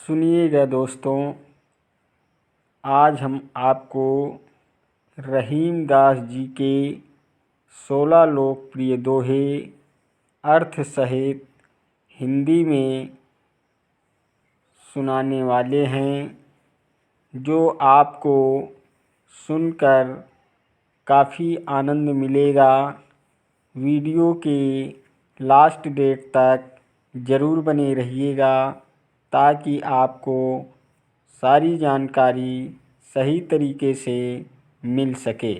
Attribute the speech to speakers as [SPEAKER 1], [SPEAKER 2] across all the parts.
[SPEAKER 1] सुनिएगा दोस्तों, आज हम आपको रहीम दास जी के 16 लोकप्रिय दोहे अर्थ सहित हिंदी में सुनाने वाले हैं, जो आपको सुनकर काफ़ी आनंद मिलेगा। वीडियो के लास्ट डेट तक ज़रूर बने रहिएगा ताकि आपको सारी जानकारी सही तरीके से मिल सके।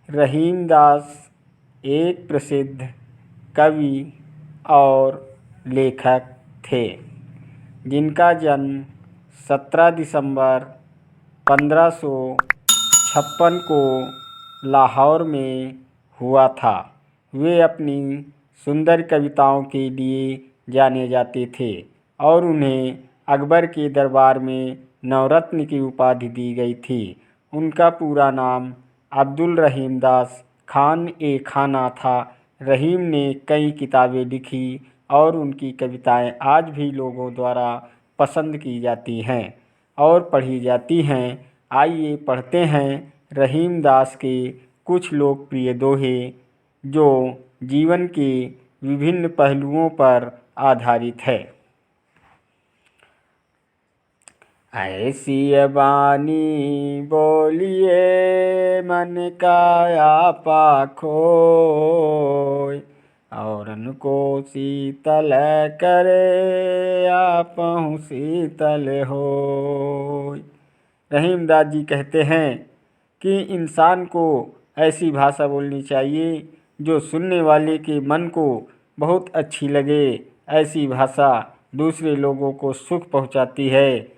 [SPEAKER 1] रहीम दास एक प्रसिद्ध कवि और लेखक थे, जिनका जन्म 17 दिसंबर 1556 को लाहौर में हुआ था। वे अपनी सुंदर कविताओं के लिए जाने जाते थे और उन्हें अकबर के दरबार में नवरत्न की उपाधि दी गई थी। उनका पूरा नाम अब्दुल रहीम दास खान ए खाना था। रहीम ने कई किताबें लिखी और उनकी कविताएं आज भी लोगों द्वारा पसंद की जाती हैं और पढ़ी जाती हैं। आइए पढ़ते हैं रहीम दास के कुछ लोकप्रिय दोहे, जो जीवन के विभिन्न पहलुओं पर आधारित है। ऐसी बानी बोलिए मन का आपा खोय, औरन को शीतल करे आपहु शीतल होय। रहीम दास जी कहते हैं कि इंसान को ऐसी भाषा बोलनी चाहिए जो सुनने वाले के मन को बहुत अच्छी लगे। ऐसी भाषा दूसरे लोगों को सुख पहुंचाती है,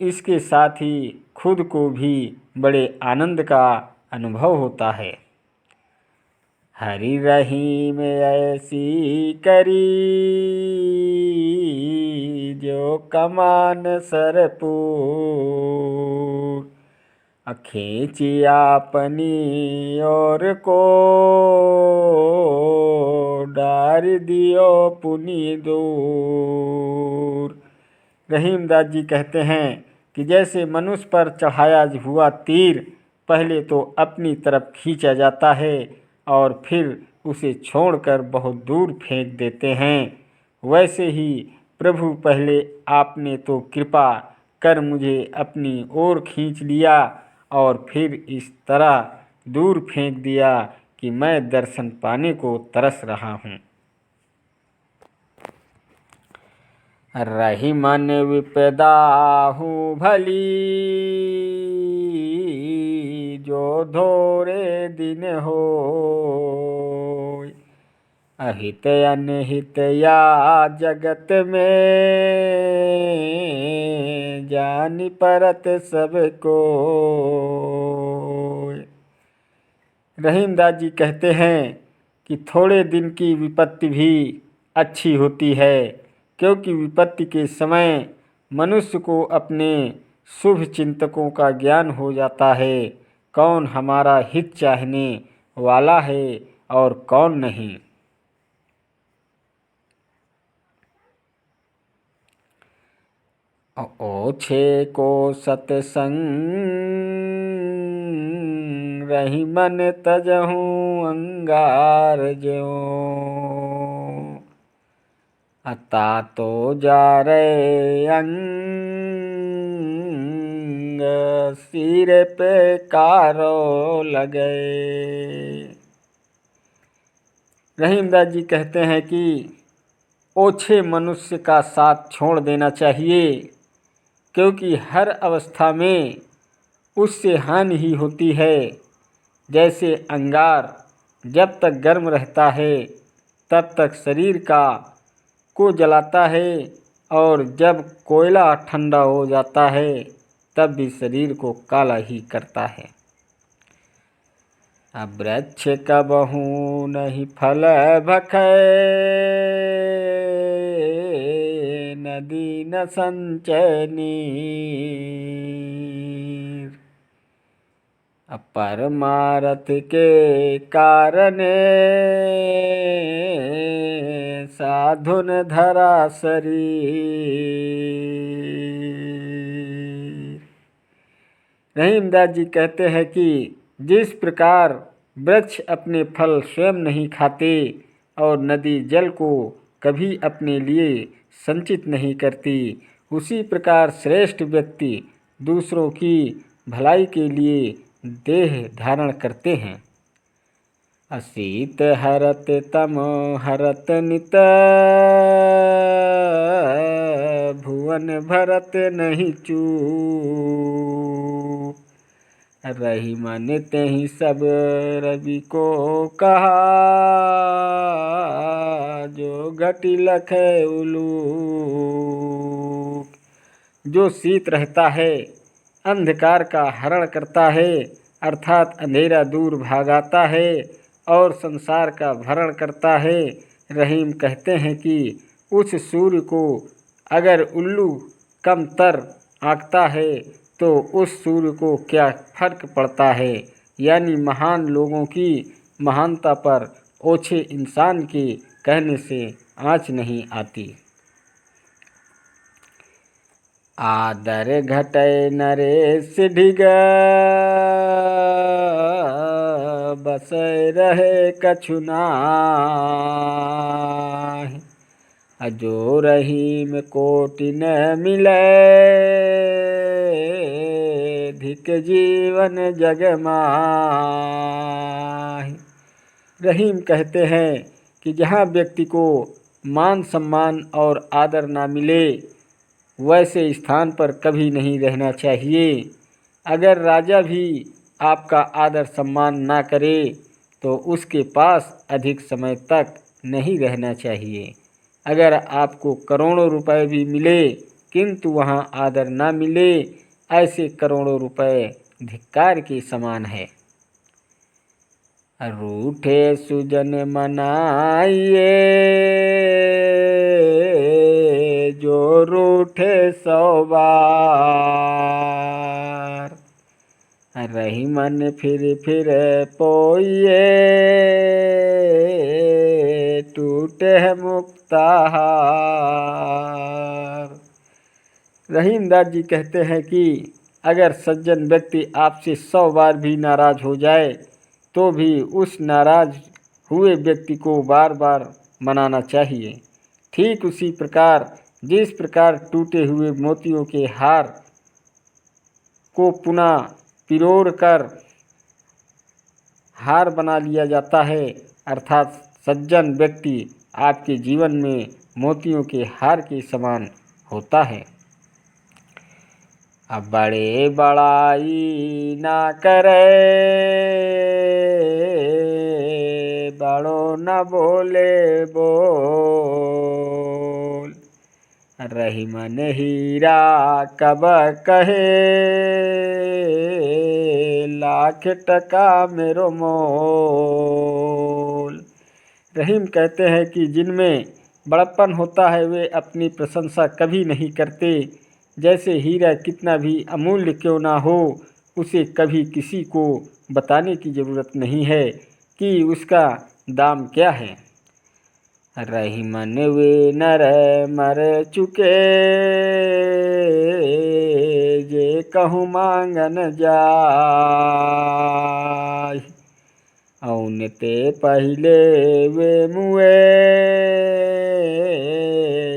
[SPEAKER 1] इसके साथ ही खुद को भी बड़े आनंद का अनुभव होता है। हरि रहीम ऐसी करी जो कमान सरपूर, खींची अपनी ओर को डार दियो पुनि दूर। रहीम दास जी कहते हैं कि जैसे मनुष्य पर चढ़ाया हुआ तीर पहले तो अपनी तरफ खींचा जाता है और फिर उसे छोड़कर बहुत दूर फेंक देते हैं, वैसे ही प्रभु पहले आपने तो कृपा कर मुझे अपनी ओर खींच लिया और फिर इस तरह दूर फेंक दिया कि मैं दर्शन पाने को तरस रहा हूँ। रही मन विपदा हूँ भली, जो धोरे दिन हो, अहित अनहित या जगत में, जानि परत सबको। रहीम दास जी कहते हैं कि थोड़े दिन की विपत्ति भी अच्छी होती है, क्योंकि विपत्ति के समय मनुष्य को अपने शुभ चिंतकों का ज्ञान हो जाता है, कौन हमारा हित चाहने वाला है और कौन नहीं। ओछे को सतसंग रही मन तजहूँ अंगार ज्यों, अता तो जा रे अंग सिर पे कारो लगे। रहीम दास जी कहते हैं कि ओछे मनुष्य का साथ छोड़ देना चाहिए, क्योंकि हर अवस्था में उससे हानि ही होती है। जैसे अंगार जब तक गर्म रहता है तब तक शरीर को जलाता है, और जब कोयला ठंडा हो जाता है तब भी शरीर को काला ही करता है। अब वृक्ष कबहू नहीं फल भखै, नदी न संचय नीर। परमारथ के कारण साधुन धरा शरीर। रहीमदास जी कहते हैं कि जिस प्रकार वृक्ष अपने फल स्वयं नहीं खाते और नदी जल को कभी अपने लिए संचित नहीं करती, उसी प्रकार श्रेष्ठ व्यक्ति दूसरों की भलाई के लिए देह धारण करते हैं। असीत हरत तमो हरत नित भुवन भरत नहीं चूक। रही मन तेहि सब रवि को कहा जो घटी लखै उलूक। जो शीत रहता है, अंधकार का हरण करता है, अर्थात अंधेरा दूर भागाता है और संसार का भरण करता है। रहीम कहते हैं कि उस सूर्य को अगर उल्लू कम तर आंकता है तो उस सूर्य को क्या फर्क पड़ता है। यानी महान लोगों की महानता पर ओछे इंसान के कहने से आँच नहीं आती। आदर घटै नरेश ढिग बस रहे कछु नाहि। अजो रहीम कोटि न मिलै धिक जीवन जग माहि। रहीम कहते हैं कि जहाँ व्यक्ति को मान सम्मान और आदर ना मिले वैसे स्थान पर कभी नहीं रहना चाहिए। अगर राजा भी आपका आदर सम्मान ना करे तो उसके पास अधिक समय तक नहीं रहना चाहिए। अगर आपको करोड़ों रुपए भी मिले किंतु वहाँ आदर ना मिले, ऐसे करोड़ों रुपए धिक्कार के समान है। रूठे सुजन मनाइए जो रूठे 100 बार। रही मन फिर पोइए टूटे है मुक्ताहार। रहीमदास जी कहते हैं कि अगर सज्जन व्यक्ति आपसे 100 बार भी नाराज हो जाए तो भी उस नाराज हुए व्यक्ति को बार बार मनाना चाहिए। ठीक उसी प्रकार जिस प्रकार टूटे हुए मोतियों के हार को पुनः पिरोड़ कर हार बना लिया जाता है, अर्थात सज्जन व्यक्ति आपके जीवन में मोतियों के हार के समान होता है। अब बड़े बड़ाई ना करे बड़ो न बोले बोल। रही मन हीरा कब कहे लाख टका मेरो मोल। रहीम कहते हैं कि जिनमें बड़प्पन होता है वे अपनी प्रशंसा कभी नहीं करते। जैसे हीरा कितना भी अमूल्य क्यों ना हो, उसे कभी किसी को बताने की ज़रूरत नहीं है कि उसका दाम क्या है। रही मन वे नर मर चुके जे कहूँ मांगन जाय। औन ते पहले वे मुए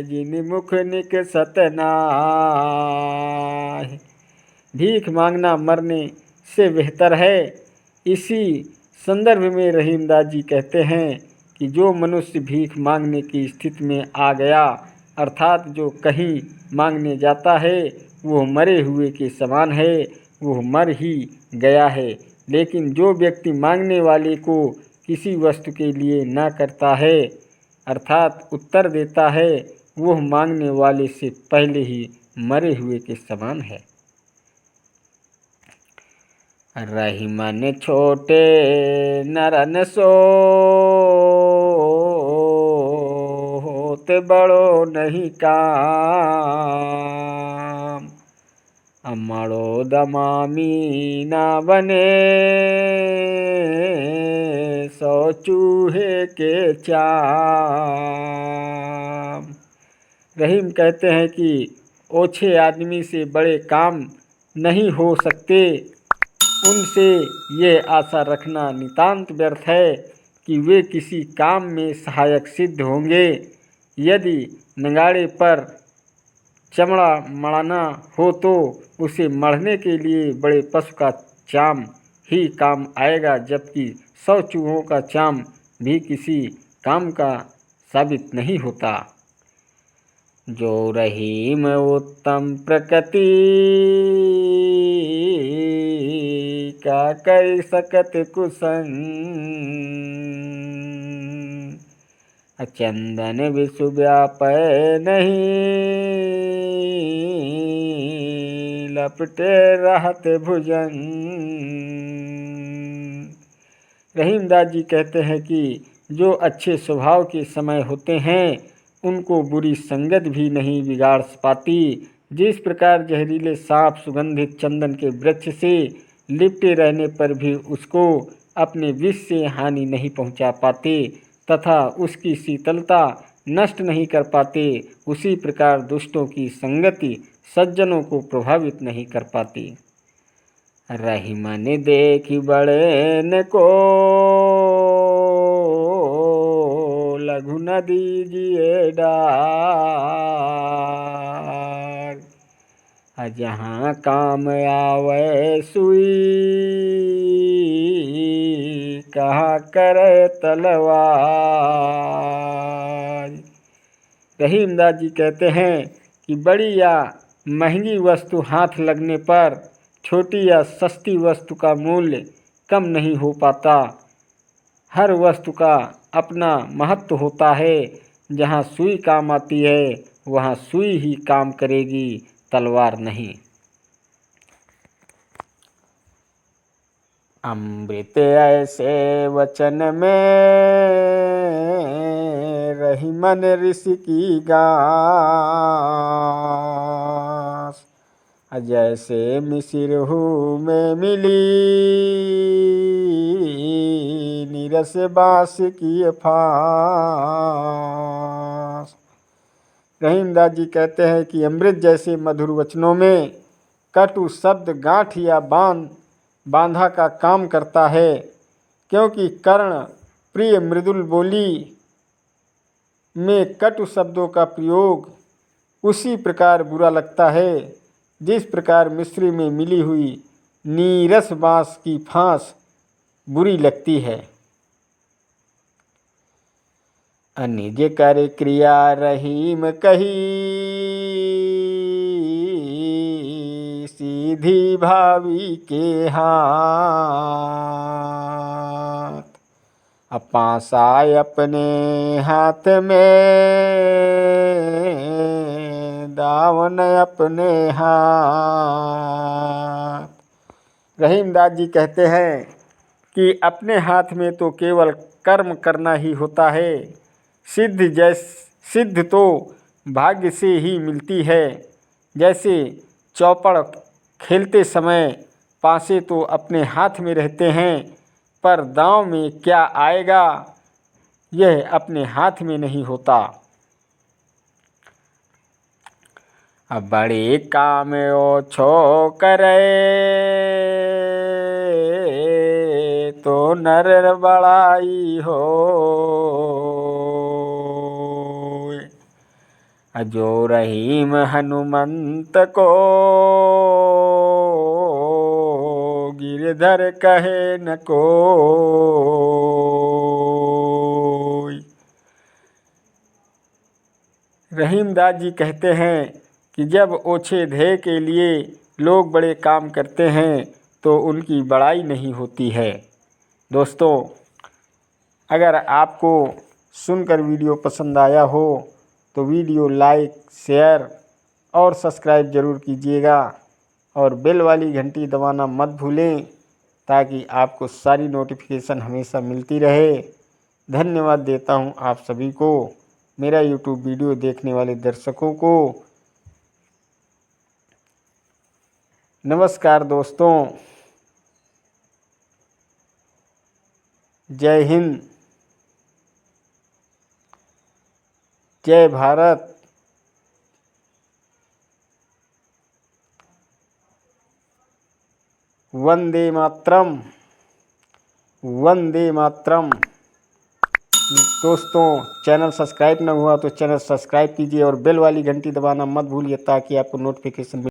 [SPEAKER 1] जिन मुख निकसत नाहि। भीख मांगना मरने से बेहतर है। इसी संदर्भ में रहीमदास जी कहते हैं कि जो मनुष्य भीख मांगने की स्थिति में आ गया, अर्थात जो कहीं मांगने जाता है, वो मरे हुए के समान है, वो मर ही गया है। लेकिन जो व्यक्ति मांगने वाले को किसी वस्तु के लिए ना करता है, अर्थात उत्तर देता है, वह मांगने वाले से पहले ही मरे हुए के समान है। रही मन छोटे नरन सो होते बड़ो नहीं काम। अमड़ो दमामी ना बने 100 चूहे के चाम। रहीम कहते हैं कि ओछे आदमी से बड़े काम नहीं हो सकते। उनसे ये आशा रखना नितांत व्यर्थ है कि वे किसी काम में सहायक सिद्ध होंगे। यदि नगाड़े पर चमड़ा मढ़ना हो तो उसे मढ़ने के लिए बड़े पशु का चाम ही काम आएगा, जबकि 100 चूहों का चाम भी किसी काम का साबित नहीं होता। जो रहीम उत्तम प्रकृति का कर सकत कुसंग, चंदन विश्व व्यापय नहीं लपटे रहत भुजंग। रहीमदास जी कहते हैं कि जो अच्छे स्वभाव के समय होते हैं उनको बुरी संगत भी नहीं बिगाड़ पाती। जिस प्रकार जहरीले सांप सुगंधित चंदन के वृक्ष से लिपटे रहने पर भी उसको अपने विष से हानि नहीं पहुंचा पाते तथा उसकी शीतलता नष्ट नहीं कर पाते, उसी प्रकार दुष्टों की संगति सज्जनों को प्रभावित नहीं कर पाती। रहीमन देखी बड़े न को लघु न दीजिए डार, जहाँ काम आवे सुई कहाँ करे तलवार। रहीमदास जी कहते हैं कि बड़ी या महंगी वस्तु हाथ लगने पर छोटी या सस्ती वस्तु का मूल्य कम नहीं हो पाता। हर वस्तु का अपना महत्व होता है। जहाँ सुई काम आती है वहाँ सुई ही काम करेगी, तलवार नहीं। अमृत ऐसे वचन में रहीमन ऋषि की गास, जैसे मिसिरहू में मिली नीरस बांस की फांस। रहीमदास जी कहते हैं कि अमृत जैसे मधुर वचनों में कटु शब्द गांठ या बांधा का काम करता है, क्योंकि कर्ण प्रिय मृदुल बोली में कटु शब्दों का प्रयोग उसी प्रकार बुरा लगता है जिस प्रकार मिस्री में मिली हुई नीरस बांस की फांस बुरी लगती है। अनिज कर क्रिया रहीम कही सीधी भावी के हाथ, पासाय अपने हाथ में दावन अपने हाथ। रहीमदास जी कहते हैं कि अपने हाथ में तो केवल कर्म करना ही होता है। सिद्ध तो भाग्य से ही मिलती है। जैसे चौपड़ खेलते समय पासे तो अपने हाथ में रहते हैं, पर दांव में क्या आएगा यह अपने हाथ में नहीं होता। अब बड़े काम ओछो करे तो नर बड़ाई हो, जो रहीम हनुमंत को गिरधर कहे न कोई। रहीमदास जी कहते हैं कि जब ओछे ध्येय के लिए लोग बड़े काम करते हैं तो उनकी बड़ाई नहीं होती है। दोस्तों, अगर आपको सुनकर वीडियो पसंद आया हो तो वीडियो लाइक, शेयर और सब्सक्राइब ज़रूर कीजिएगा और बेल वाली घंटी दबाना मत भूलें ताकि आपको सारी नोटिफिकेशन हमेशा मिलती रहे। धन्यवाद देता हूं आप सभी को, मेरा यूट्यूब वीडियो देखने वाले दर्शकों को। नमस्कार दोस्तों, जय हिंद, जय भारत। वंदे मातरम, वंदे मातरम। दोस्तों, चैनल सब्सक्राइब न हुआ तो चैनल सब्सक्राइब कीजिए और बेल वाली घंटी दबाना मत भूलिए ताकि आपको नोटिफिकेशन